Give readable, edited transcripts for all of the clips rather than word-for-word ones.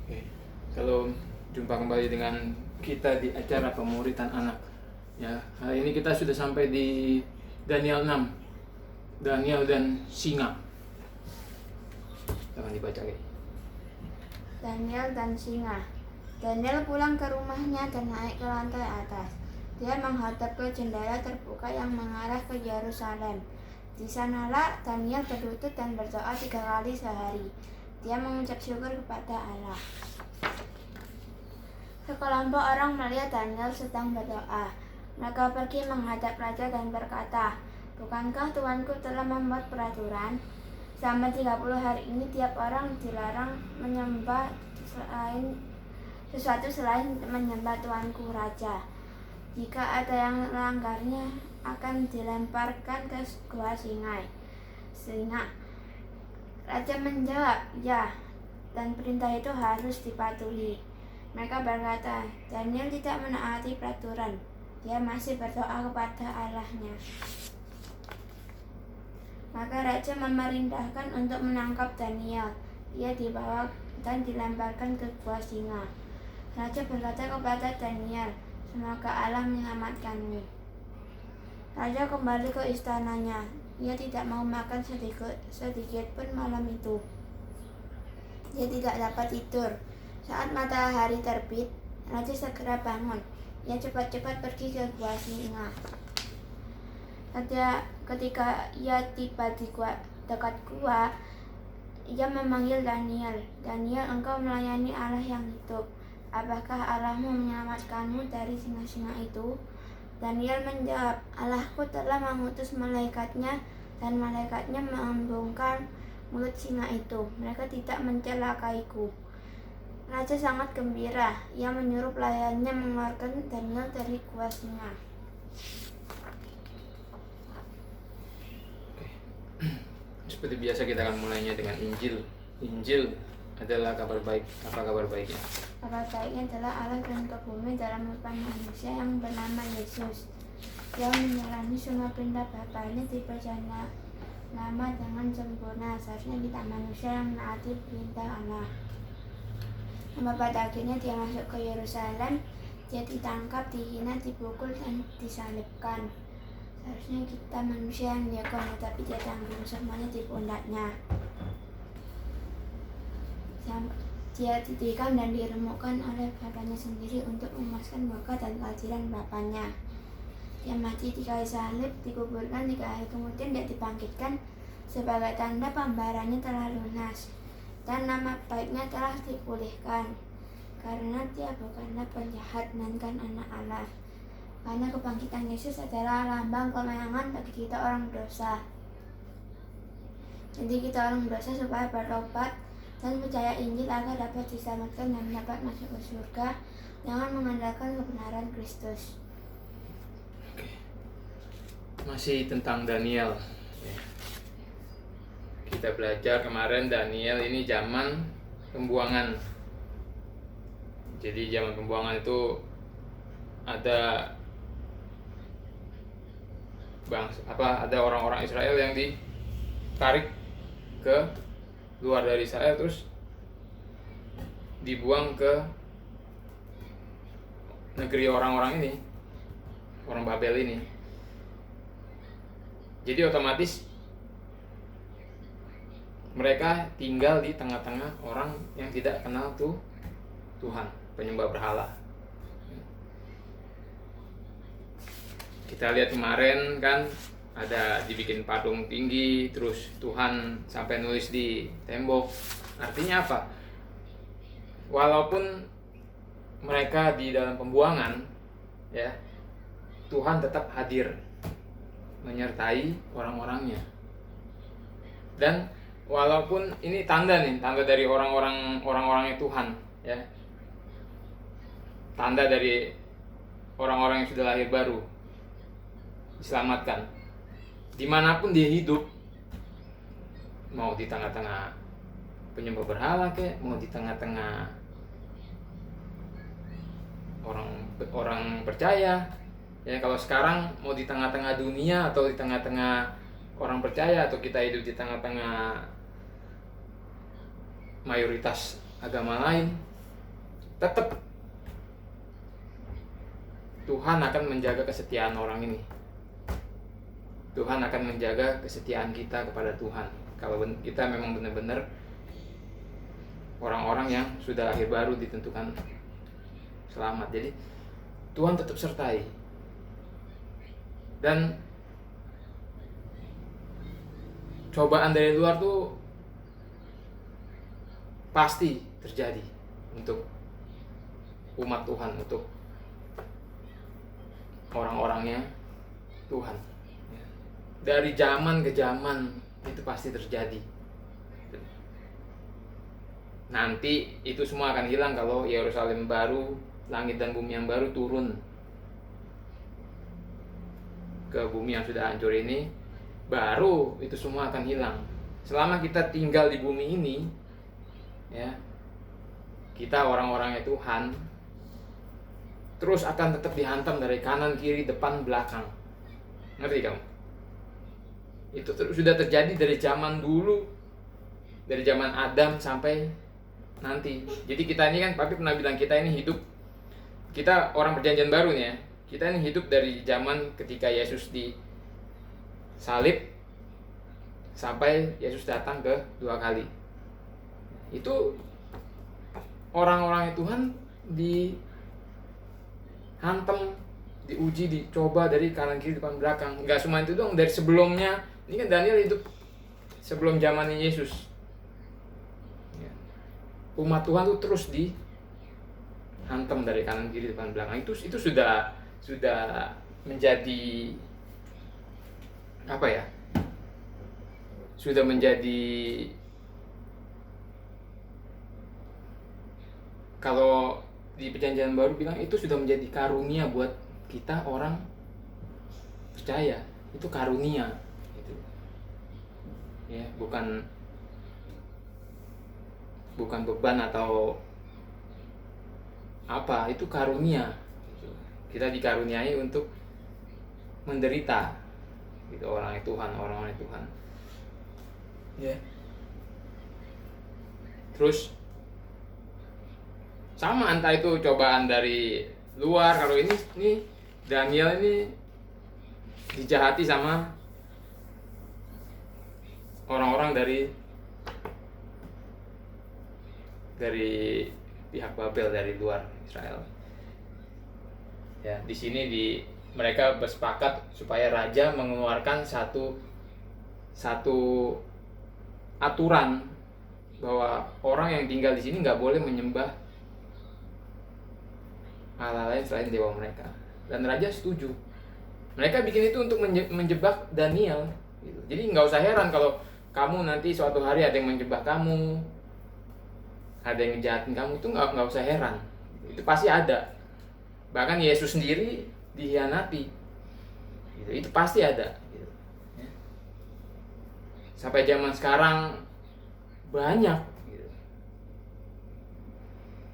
Oke, kalau jumpa kembali dengan kita di acara pemuritan anak. Ya, hari ini kita sudah sampai di Daniel 6. Daniel dan singa. Jangan dibaca, guys. Daniel dan singa. Daniel pulang ke rumahnya dan naik ke lantai atas. Dia menghadap ke jendela terbuka yang mengarah ke Yerusalem. Di sanalah Daniel berlutut dan berdoa 3 kali sehari. Dia mengucap syukur kepada Allah. Sekelompok orang melihat Daniel sedang berdoa. Mereka pergi menghadap raja dan berkata, "Bukankah Tuanku telah membuat peraturan? Selama 30 hari ini tiap orang dilarang menyembah sesuatu selain menyembah Tuanku Raja. Jika ada yang melanggarnya akan dilemparkan ke gua singa." Raja menjawab, "Ya, dan perintah itu harus dipatuhi." Mereka berkata, "Daniel tidak menaati peraturan. Dia masih berdoa kepada Allahnya." Maka raja memerintahkan untuk menangkap Daniel. Ia dibawa dan dilemparkan ke gua singa. Raja berkata kepada Daniel, "Semoga Allah menyelamatkanmu." Raja kembali ke istananya. Ia tidak mau makan sedikit pun malam itu. Dia tidak dapat tidur. Saat matahari terbit, raja segera bangun. Ia cepat-cepat pergi ke gua singa. Ketika ia tiba di dekat gua, ia memanggil Daniel. "Daniel, engkau melayani Allah yang hidup. Apakah Allahmu menyelamatkanmu dari singa-singa itu?" Daniel menjawab, "Allahku telah mengutus malaikatnya, dan malaikatnya membongkar mulut singa itu. Mereka tidak mencelakaiku." Raja sangat gembira. Ia menyuruh pelayannya mengeluarkan Daniel dari gua singa. Seperti biasa kita akan mulainya dengan Injil. Injil adalah kabar baik. Apa kabar baiknya? Kabar baiknya adalah Allah turun ke bumi dalam rupa manusia yang bernama Yesus. Dia menjalani semua perintah Bapaknya di perjalanan lama dengan sempurna. Seharusnya kita manusia yang menaati perintah Allah. Pada akhirnya dia masuk ke Yerusalem. Dia ditangkap, dihina, dipukul, dan disalibkan. Seharusnya kita manusia yang diakukan, tapi dia tanggung semuanya di pundaknya. Dia ditikam dan diremukkan oleh Bapaknya sendiri untuk memuaskan murka dan keadilan Bapaknya. Dia mati di kayu salib, dikuburkan 3 hari kemudian dia dibangkitkan sebagai tanda pembayarannya telah lunas dan nama baiknya telah dipulihkan, karena dia bukanlah penjahat melainkan anak Allah. Karena kebangkitan Yesus adalah lambang kemenangan bagi kita orang dosa. Jadi kita orang dosa supaya bertobat dan percaya Injil agar dapat diselamatkan dan dapat masuk ke surga dengan mengandalkan kebenaran Kristus. Oke. Masih tentang Daniel. Kita belajar kemarin Daniel ini zaman pembuangan. Jadi zaman pembuangan itu ada ada orang-orang Israel yang ditarik ke luar dari Israel terus dibuang ke negeri orang-orang ini, orang Babel ini. Jadi otomatis mereka tinggal di tengah-tengah orang yang tidak kenal Tuhan, penyembah berhala. Kita lihat kemarin kan ada dibikin patung tinggi, terus Tuhan sampai nulis di tembok. Artinya apa? Walaupun mereka di dalam pembuangan, ya, Tuhan tetap hadir menyertai orang-orangnya. Dan walaupun ini tanda dari orang-orangnya Tuhan, ya. Tanda dari orang-orang yang sudah lahir baru diselamatkan. Dimanapun dia hidup, mau di tengah-tengah penyembah berhala kek, mau di tengah-tengah orang percaya, ya. Kalau sekarang mau di tengah-tengah dunia atau di tengah-tengah orang percaya, atau kita hidup di tengah-tengah mayoritas agama lain, tetap Tuhan akan menjaga kesetiaan orang ini. Tuhan akan menjaga kesetiaan kita kepada Tuhan. Kalau kita memang benar-benar orang-orang yang sudah lahir baru ditentukan selamat. Jadi Tuhan tetap sertai. Dan cobaan dari luar tuh pasti terjadi untuk umat Tuhan, untuk orang-orangnya Tuhan. Dari zaman ke zaman itu pasti terjadi. Nanti itu semua akan hilang kalau Yerusalem baru, langit dan bumi yang baru turun ke bumi yang sudah hancur ini, baru itu semua akan hilang. Selama kita tinggal di bumi ini, ya, kita orang-orangnya Tuhan terus akan tetap dihantam dari kanan, kiri, depan, belakang. Ngerti kamu? Itu sudah terjadi dari zaman dulu, dari zaman Adam sampai nanti. Jadi kita ini kan, Papi pernah bilang kita ini hidup, kita orang perjanjian baru nih ya, kita ini hidup dari zaman ketika Yesus disalib sampai Yesus datang ke 2 kali. Itu orang-orang Tuhan dihantam, diuji, dicoba dari kanan, kiri, depan, belakang. Enggak cuma itu doang, dari sebelumnya. Ini kan Daniel hidup sebelum zamannya Yesus. Umat Tuhan tuh terus dihantam dari kanan, kiri, depan, belakang. Itu sudah menjadi apa ya? Sudah menjadi, kalau di perjanjian baru bilang itu sudah menjadi karunia buat kita orang percaya. Itu karunia gitu. Ya, bukan beban atau apa, itu karunia. Kita dikaruniai untuk menderita gitu, orang Tuhan. Ya. Terus sama, entah itu cobaan dari luar. Kalau ini Daniel ini dijahati sama orang-orang dari pihak Babel, dari luar Israel. Ya, di sini mereka bersepakat supaya raja mengeluarkan satu aturan bahwa orang yang tinggal di sini nggak boleh menyembah Allah lain selain dewa mereka. Dan raja setuju. Mereka bikin itu untuk menjebak Daniel gitu. Jadi nggak usah heran kalau kamu nanti suatu hari ada yang menjebak kamu, ada yang ngejahatin kamu, itu nggak usah heran. Itu pasti ada. Bahkan Yesus sendiri dikhianati gitu. Itu pasti ada gitu. Ya. Sampai zaman sekarang banyak gitu.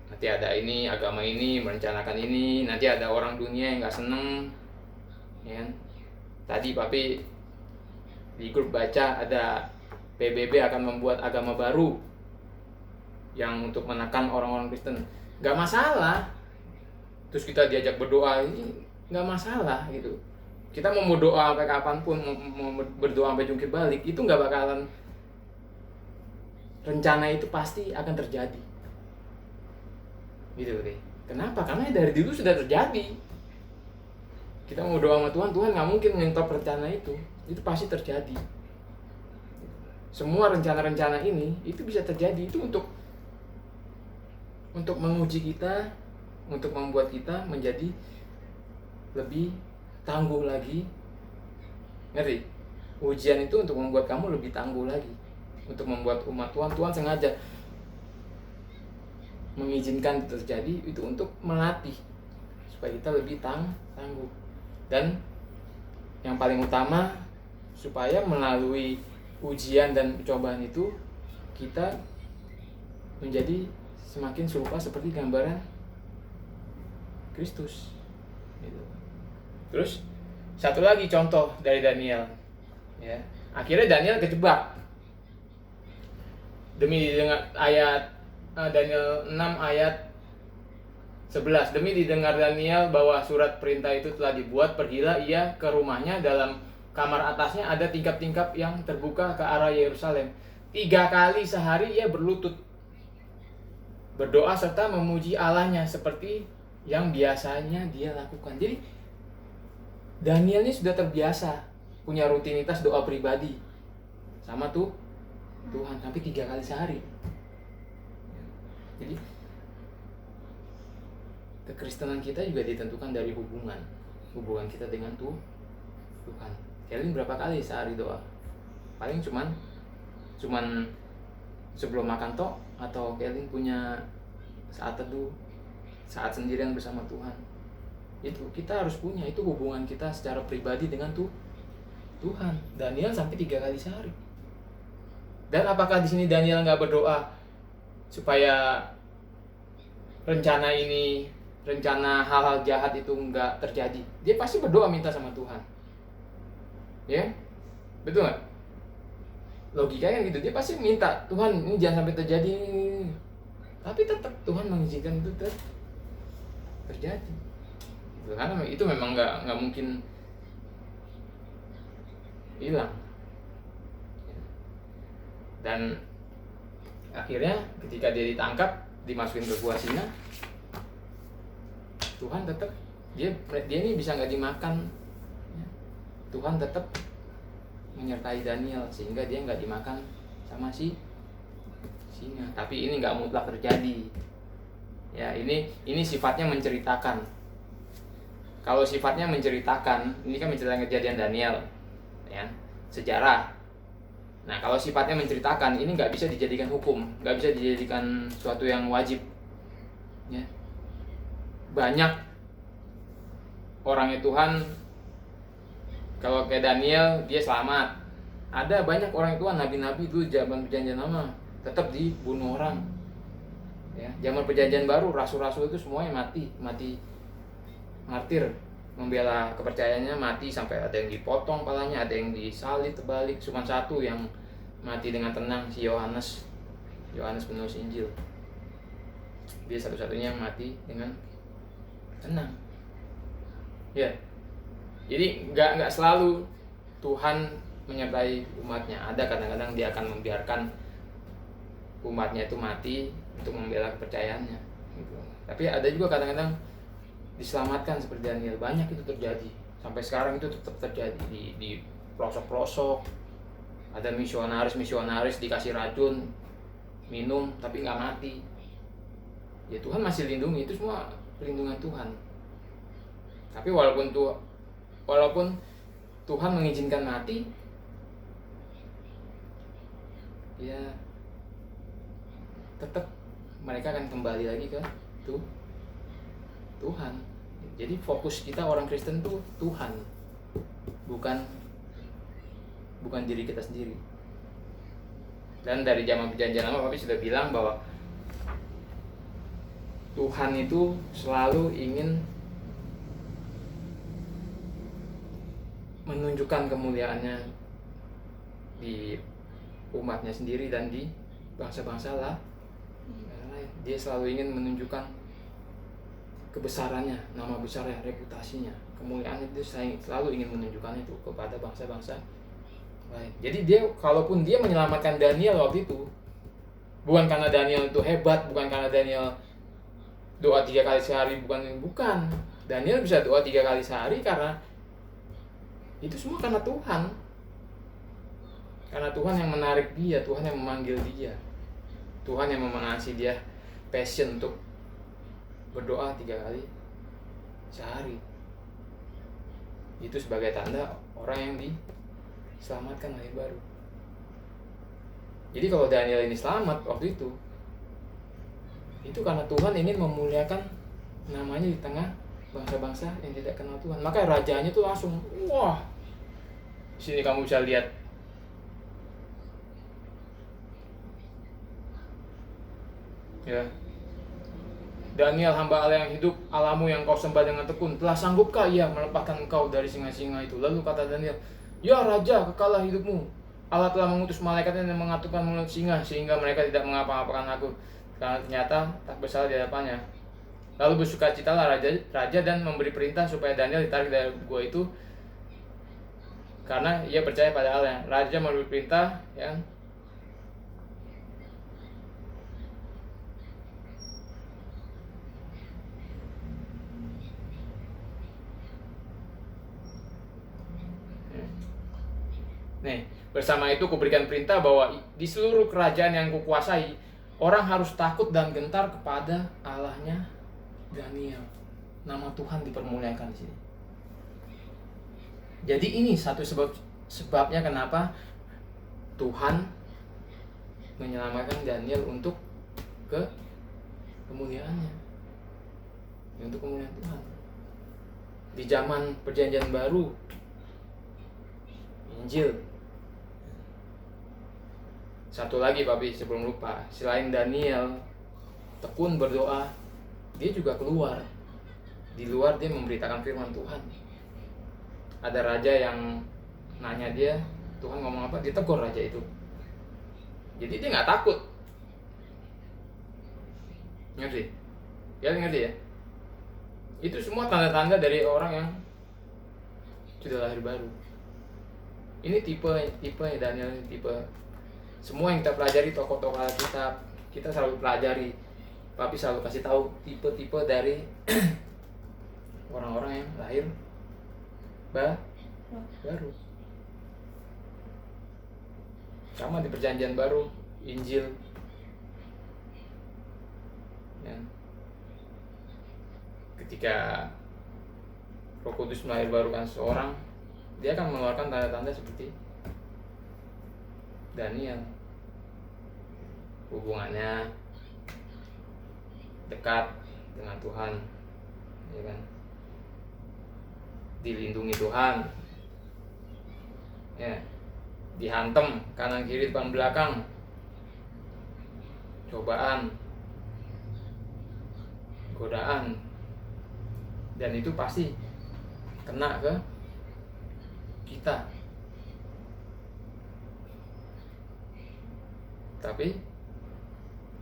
Nanti ada ini, agama ini merencanakan ini, nanti ada orang dunia yang nggak seneng, ya kan? Tadi Papi di grup baca ada PBB akan membuat agama baru yang untuk menekan orang-orang Kristen. Nggak masalah. Terus kita diajak berdoa, ini nggak masalah gitu. Kita mau berdoa sampai kapanpun, mau berdoa sampai jungkir balik, itu nggak bakalan, rencana itu pasti akan terjadi gitu deh. Kenapa? Karena dari dulu sudah terjadi. Kita mau doa sama Tuhan, Tuhan nggak mungkin nyentop rencana itu pasti terjadi. Semua rencana-rencana ini itu bisa terjadi, itu untuk menguji kita, untuk membuat kita menjadi lebih tangguh lagi. Ngerti? Ujian itu untuk membuat kamu lebih tangguh lagi, untuk membuat umat Tuhan sengaja mengizinkan itu terjadi, itu untuk melatih supaya kita lebih tangguh. Dan yang paling utama, supaya melalui ujian dan cobaan itu kita menjadi semakin serupa seperti gambaran Kristus gitu. Terus satu lagi contoh dari Daniel, ya. Akhirnya Daniel kejebak demi dengan ayat Daniel 6 ayat 11. Demi didengar Daniel bahwa surat perintah itu telah dibuat, pergilah ia ke rumahnya. Dalam kamar atasnya ada tingkap-tingkap yang terbuka ke arah Yerusalem. 3 kali sehari ia berlutut, berdoa serta memuji Allahnya seperti yang biasanya dia lakukan. Jadi Daniel ini sudah terbiasa punya rutinitas doa pribadi sama Tuhan sampai 3 kali sehari. Jadi kekristenan kita juga ditentukan dari hubungan kita dengan Tuhan. Kalian berapa kali sehari doa? Paling cuman sebelum makan toh, atau kalian punya saat teduh, saat sendirian bersama Tuhan. Itu kita harus punya, itu hubungan kita secara pribadi dengan Tuhan. Daniel sampai 3 kali sehari. Dan apakah di sini Daniel nggak berdoa supaya rencana hal-hal jahat itu nggak terjadi? Dia pasti berdoa minta sama Tuhan. Ya, betul nggak? Logikanya gitu, dia pasti minta Tuhan ini jangan sampai terjadi. Tapi tetap Tuhan mengizinkan itu terjadi. Karena itu memang nggak mungkin hilang. Dan akhirnya ketika dia ditangkap, dimasukin ke gua singa, Tuhan tetap dia ini bisa nggak dimakan. Tuhan tetap menyertai Daniel sehingga dia nggak dimakan sama si singa. Tapi ini nggak mutlak terjadi. Ya, ini sifatnya menceritakan. Kalau sifatnya menceritakan, ini kan menceritakan kejadian Daniel, ya, sejarah. Nah, kalau sifatnya menceritakan, ini nggak bisa dijadikan hukum, nggak bisa dijadikan suatu yang wajib. Ya. Banyak orangnya Tuhan, kalau kayak Daniel, dia selamat. Ada banyak orang Tuhan, nabi-nabi itu zaman perjanjian lama tetap dibunuh orang. Ya, zaman perjanjian baru, rasul-rasul itu semuanya mati martir, membela kepercayaannya, mati sampai ada yang dipotong kepalanya, ada yang disalib terbalik. Cuma satu yang mati dengan tenang, si Yohanes penulis Injil. Dia satu-satunya yang mati dengan tenang. Ya, jadi nggak selalu Tuhan menyertai umatnya. Ada kadang-kadang dia akan membiarkan umatnya itu mati untuk membela kepercayaannya. Gitu. Tapi ada juga kadang-kadang diselamatkan seperti Daniel. Banyak itu terjadi. Sampai sekarang itu tetap terjadi di pelosok-pelosok. Ada misionaris dikasih racun, minum tapi nggak mati. Ya Tuhan masih lindungi, itu semua perlindungan Tuhan. Tapi walaupun Tuhan mengizinkan mati, ya tetap mereka akan kembali lagi ke Tuhan. Jadi fokus kita orang Kristen tuh Tuhan, bukan diri kita sendiri. Dan dari zaman perjanjian lama Papi sudah bilang bahwa Tuhan itu selalu ingin menunjukkan kemuliaannya di umatnya sendiri dan di bangsa-bangsa lain. Dia selalu ingin menunjukkan kebesarannya, nama besarnya, reputasinya, kemuliaan itu selalu ingin menunjukkan itu kepada bangsa-bangsa lain. Jadi kalaupun dia menyelamatkan Daniel waktu itu, bukan karena Daniel itu hebat, bukan karena Daniel doa 3 kali sehari, bukan. Daniel bisa doa 3 kali sehari karena itu semua karena Tuhan. Karena Tuhan yang menarik dia, Tuhan yang memanggil dia, Tuhan yang mengasihi dia passion untuk berdoa 3 kali sehari. Itu sebagai tanda orang yang diselamatkan lahir baru. Jadi kalau Daniel ini selamat waktu itu karena Tuhan ingin memuliakan namanya di tengah bangsa-bangsa yang tidak kenal Tuhan. Maka rajanya tuh langsung, wah, di sini kamu bisa lihat ya, Daniel hamba Allah yang hidup, Allahmu yang kau sembah dengan tekun, telah sanggupkah ia melepaskan engkau dari singa-singa itu? Lalu kata Daniel, ya raja, kekalah hidupmu. Allah telah mengutus malaikatnya yang mengatupkan mulut singa sehingga mereka tidak mengapa-apakan aku. Karena ternyata tak bersalah di hadapannya. Lalu bersukacitalah raja dan memberi perintah supaya Daniel ditarik dari gua itu, karena ia percaya pada Allah. Raja memberi perintah, ya. Nih, bersama itu kuberikan perintah bahwa di seluruh kerajaan yang kukuasai, orang harus takut dan gentar kepada Allahnya Daniel. Nama Tuhan dipermuliakan di sini. Jadi ini satu sebabnya kenapa Tuhan menyelamatkan Daniel untuk kemuliaannya. Untuk kemuliaan Tuhan. Di zaman Perjanjian Baru, Injil. Satu lagi Papi sebelum lupa, selain Daniel tekun berdoa, dia juga keluar. Di luar dia memberitakan firman Tuhan. Ada raja yang nanya dia, Tuhan ngomong apa? Dia tegur raja itu. Jadi dia nggak takut. Ngerti? Ya ngerti ya? Itu semua tanda-tanda dari orang yang sudah lahir baru. Ini tipe Daniel, tipe semua yang kita pelajari, tokoh-tokoh Alkitab kita selalu pelajari. Papi selalu kasih tahu tipe-tipe dari orang-orang yang lahir baru. Sama di Perjanjian Baru, Injil, ya. Ketika Roh Kudus melahirbarukan seorang, dia akan mengeluarkan tanda-tanda seperti Daniel. Hubungannya dekat dengan Tuhan, ya kan? Dilindungi Tuhan, ya. Dihantam kanan kiri depan belakang, cobaan, godaan, dan itu pasti kena ke kita. Tapi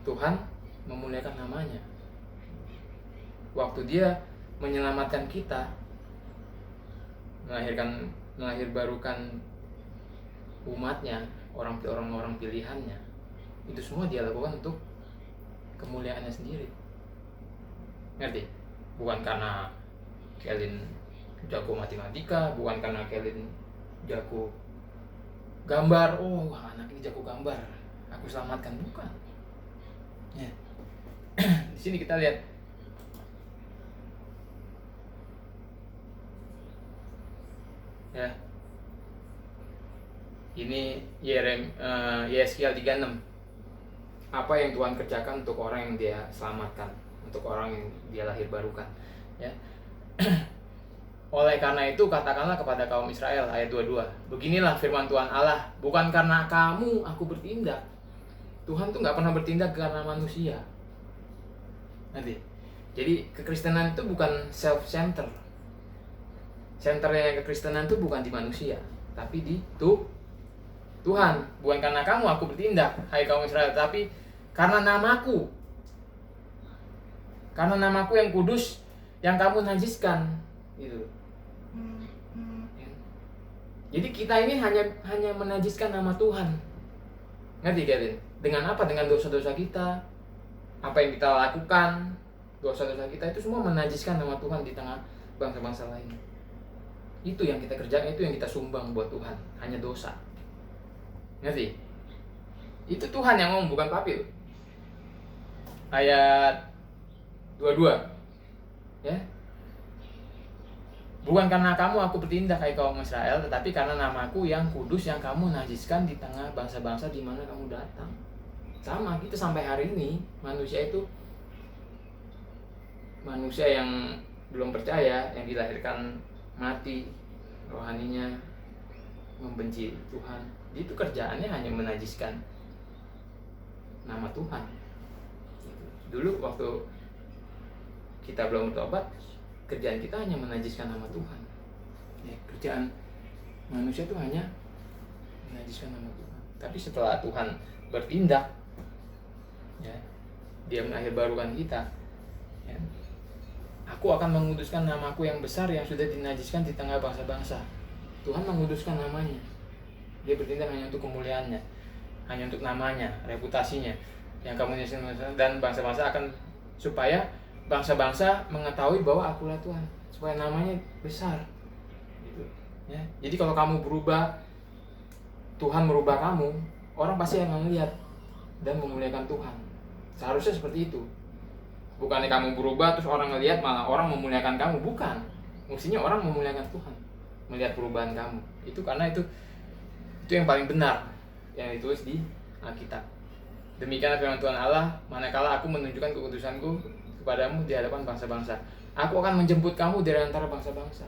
Tuhan memuliakan namanya. Waktu dia menyelamatkan kita, melahirbarukan umatnya, orang-orang pilihannya, itu semua dia lakukan untuk kemuliaannya sendiri. Ngerti? Bukan karena Kelin jago matematika, bukan karena Kelin jago gambar. Oh, anak ini jago gambar, aku selamatkan, bukan. Ya. Di sini kita lihat ya. Ini Yeskiel 36. Apa yang Tuhan kerjakan untuk orang yang dia selamatkan, untuk orang yang dia lahir barukan, ya. Oleh karena itu katakanlah kepada kaum Israel, ayat 22. Beginilah firman Tuhan Allah, bukan karena kamu aku bertindak. Tuhan tuh nggak pernah bertindak karena manusia. Nanti. Jadi kekristenan itu bukan self-center. Centernya kekristenan itu bukan di manusia, tapi di Tuhan. Bukan karena kamu aku bertindak, hai kaum Israel, tapi karena namaku. Karena namaku yang kudus, yang kamu najiskan, gitu. Jadi kita ini hanya menajiskan nama Tuhan. Ngerti Kevin? Dengan apa? Dengan dosa-dosa kita. Apa yang kita lakukan, dosa-dosa kita itu semua menajiskan nama Tuhan di tengah bangsa-bangsa lain. Itu yang kita kerjakan, itu yang kita sumbang buat Tuhan, hanya dosa. Ngerti? Itu Tuhan yang ngomong, bukan Papi. Ayat 22. Ya. Bukan karena kamu aku bertindak hai kaum Israel, tetapi karena namaku yang kudus yang kamu najiskan di tengah bangsa-bangsa di mana kamu datang. Sama, kita sampai hari ini manusia itu manusia yang belum percaya, yang dilahirkan mati, rohaninya membenci Tuhan. Itu kerjaannya hanya menajiskan nama Tuhan. Dulu waktu kita belum bertobat, kerjaan kita hanya menajiskan nama Tuhan. Ya, kerjaan manusia itu hanya menajiskan nama Tuhan. Tapi setelah Tuhan bertindak, ya, dia melahirbarukan kita, ya, Aku akan menguduskan namaku yang besar yang sudah dinajiskan di tengah bangsa-bangsa. Tuhan menguduskan namanya. Dia bertindak hanya untuk kemuliaannya, hanya untuk namanya, reputasinya. Yang kamu nyatakan, dan bangsa-bangsa akan, supaya bangsa-bangsa mengetahui bahwa akulah Tuhan, supaya namanya besar. Gitu. Ya. Jadi kalau kamu berubah, Tuhan merubah kamu, orang pasti akan melihat dan memuliakan Tuhan. Seharusnya seperti itu. Bukannya kamu berubah terus orang ngelihat malah orang memuliakan kamu, bukan. Mestinya orang memuliakan Tuhan melihat perubahan kamu. Itu karena itu yang paling benar yang ditulis di Alkitab. Demikianlah firman Tuhan Allah, manakala aku menunjukkan kekudusanku kepadamu di hadapan bangsa-bangsa, aku akan menjemput kamu dari antara bangsa-bangsa.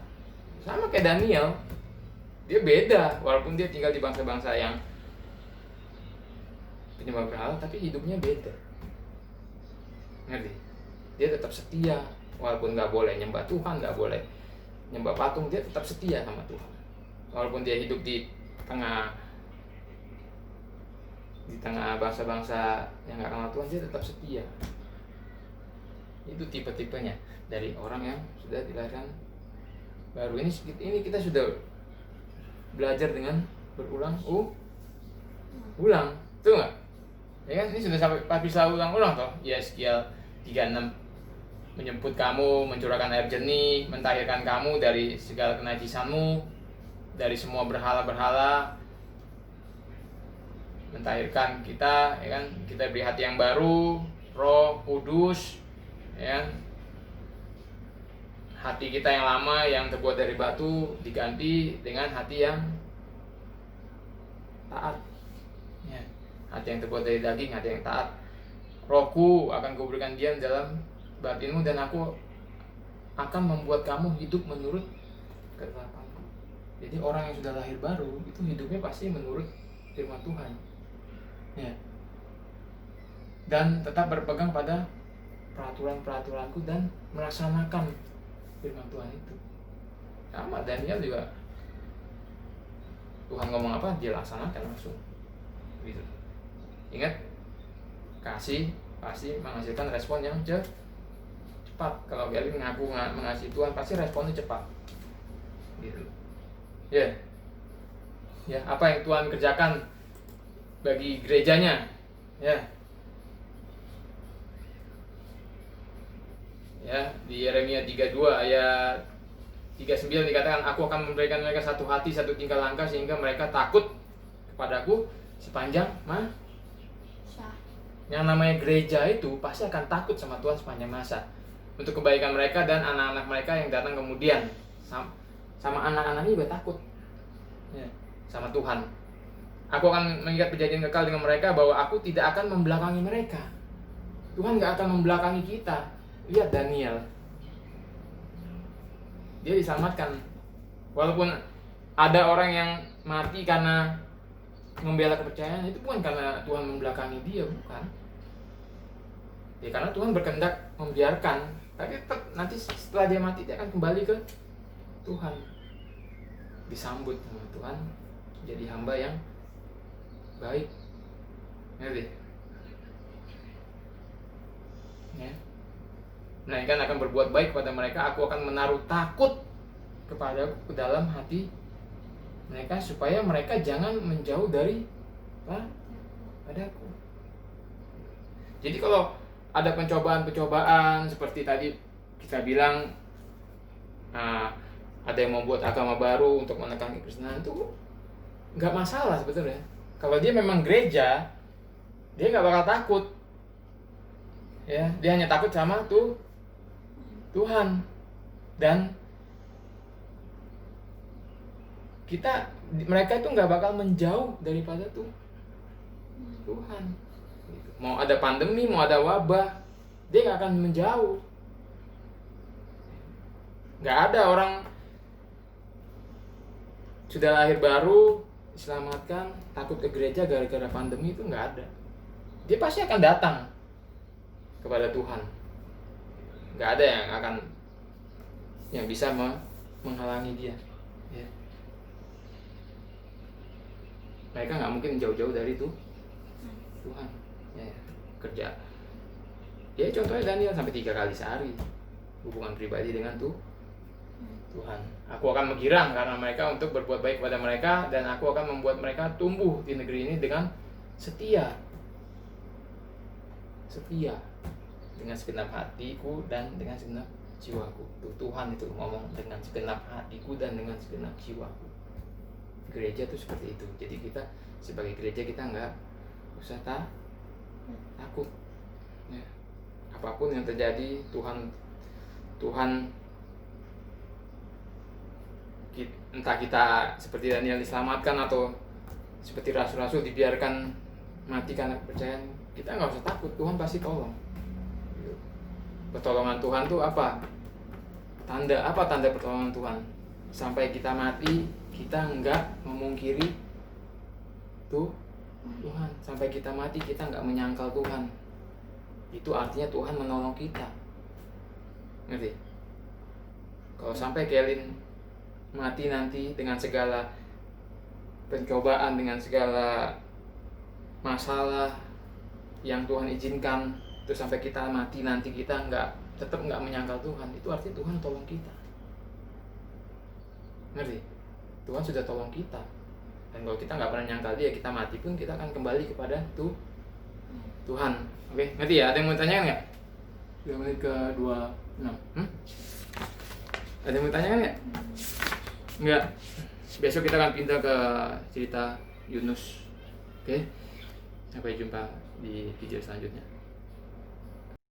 Sama kayak Daniel, dia beda walaupun dia tinggal di bangsa-bangsa yang penyembah berhala, tapi hidupnya beda. Ngerti? Dia tetap setia, walaupun nggak boleh nyembah Tuhan, nggak boleh nyembah patung, dia tetap setia sama Tuhan. Walaupun dia hidup di tengah bangsa-bangsa yang nggak kenal Tuhan, dia tetap setia. Itu tipe-tipenya dari orang yang sudah dilahirkan baru. Ini kita sudah belajar dengan berulang ulang, tuh nggak? Ya kan, ini sudah sampai bisa ulang-ulang toh. Yeskiel 36, menjemput kamu, mencurahkan air jernih, mentahirkan kamu dari segala kenajisanmu, dari semua berhala-berhala, mentahirkan kita, ya kan? Kita beri hati yang baru, Roh Kudus, ya kan? Hati kita yang lama yang terbuat dari batu diganti dengan hati yang taat, ya. Hati yang terbuat dari daging, hati yang taat. Rohku akan kuberikan diam dalam batinmu, dan aku akan membuat kamu hidup menurut ketetapanku. Jadi orang yang sudah lahir baru itu hidupnya pasti menurut firman Tuhan, ya. Dan tetap berpegang pada peraturan-peraturanku dan melaksanakan firman Tuhan itu. Sama Daniel juga, Tuhan ngomong apa dia laksanakan langsung, gitu. Ingat, kasih pasti menghasilkan respon yang cepat. Kalau Gary mengaku mengasihi Tuhan, pasti responnya cepat, gitu. Ya, ya, apa yang Tuhan kerjakan bagi gerejanya, ya. Ya, di Yeremia 32 ayat 39 dikatakan, aku akan memberikan mereka satu hati, satu tingkah langkah, sehingga mereka takut kepadaku sepanjang masa. Yang namanya gereja itu pasti akan takut sama Tuhan sepanjang masa, untuk kebaikan mereka dan anak-anak mereka yang datang kemudian. Sama anak-anaknya juga takut, ya, sama Tuhan. Aku akan mengikat perjanjian kekal dengan mereka, bahwa aku tidak akan membelakangi mereka. Tuhan gak akan membelakangi kita. Lihat Daniel, dia diselamatkan. Walaupun ada orang yang mati karena membela kepercayaan, itu bukan karena Tuhan membelakangi dia, bukan. Ya karena Tuhan berkehendak membiarkan, tapi tetap nanti setelah dia mati dia akan kembali ke Tuhan, disambut sama Tuhan jadi hamba yang baik. Ngerti? Ya. Melainkan akan berbuat baik kepada mereka. Aku akan menaruh takut kepadaku ke dalam hati mereka, supaya mereka jangan menjauh dari padaku. Jadi kalau ada pencobaan-pencobaan seperti tadi kita bilang, ada yang membuat agama baru untuk menekan kekristenan, itu nggak masalah sebetulnya. Kalau dia memang gereja, dia nggak bakal takut, ya. Dia hanya takut sama Tuhan, dan mereka itu nggak bakal menjauh daripada Tuhan. Mau ada pandemi, mau ada wabah, dia nggak akan menjauh. Nggak ada orang sudah lahir baru diselamatkan takut ke gereja gara-gara pandemi, itu nggak ada. Dia pasti akan datang kepada Tuhan. Nggak ada yang bisa menghalangi dia, ya. Mereka nggak mungkin jauh-jauh dari Tuhan, ya, kerja. Ya contohnya Daniel sampai 3 kali sehari hubungan pribadi dengan Tuhan. Aku akan menggirang karena mereka untuk berbuat baik kepada mereka, dan aku akan membuat mereka tumbuh di negeri ini dengan setia. Setia dengan segenap hatiku dan dengan segenap jiwaku. Tuhan itu ngomong dengan segenap hatiku dan dengan segenap jiwaku. Gereja tuh seperti itu. Jadi kita sebagai gereja kita nggak usah takut. Ya. Apapun yang terjadi, Tuhan entah kita seperti Daniel diselamatkan atau seperti rasul-rasul dibiarkan mati karena kepercayaan, kita nggak usah takut. Tuhan pasti tolong. Pertolongan Tuhan tuh apa? Tanda pertolongan Tuhan? Sampai kita mati, kita nggak memungkiri Tuhan. Sampai kita mati, kita nggak menyangkal Tuhan. Itu artinya Tuhan menolong kita. Ngerti? Kalau sampai Kelin mati nanti dengan segala pencobaan, dengan segala masalah yang Tuhan izinkan, terus sampai kita mati nanti kita tetap nggak menyangkal Tuhan, itu artinya Tuhan tolong kita. Ngerti? Tuhan sudah tolong kita. Dan kalau kita nggak pernah nyangkal Dia, kita mati pun kita akan kembali kepada Tuhan. Oke, ngerti ya? Ada yang mau tanyakan nggak? 2 menit ke 26. Ada yang mau tanyakan nggak? Enggak. Besok kita akan pindah ke cerita Yunus. Oke? Sampai jumpa di video selanjutnya.